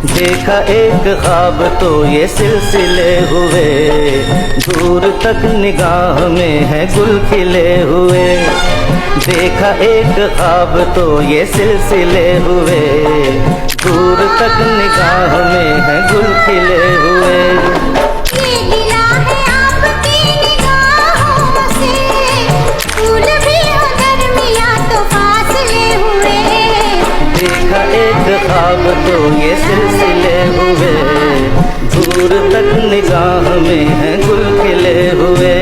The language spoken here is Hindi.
देखा एक ख्वाब तो ये सिलसिले हुए, दूर तक निगाह में है गुल खिले हुए। देखा एक ख्वाब तो ये सिलसिले हुए, दूर तक निगाह में है गुल खिले हुए। ये गिला है आपकी निगाहों से, फूल भी हो दरमिया तो फासले हुए। देखा एक ख्वाब तो ये सिलसिले हुए, दूर तक निगाह में है गुल खिले हुए।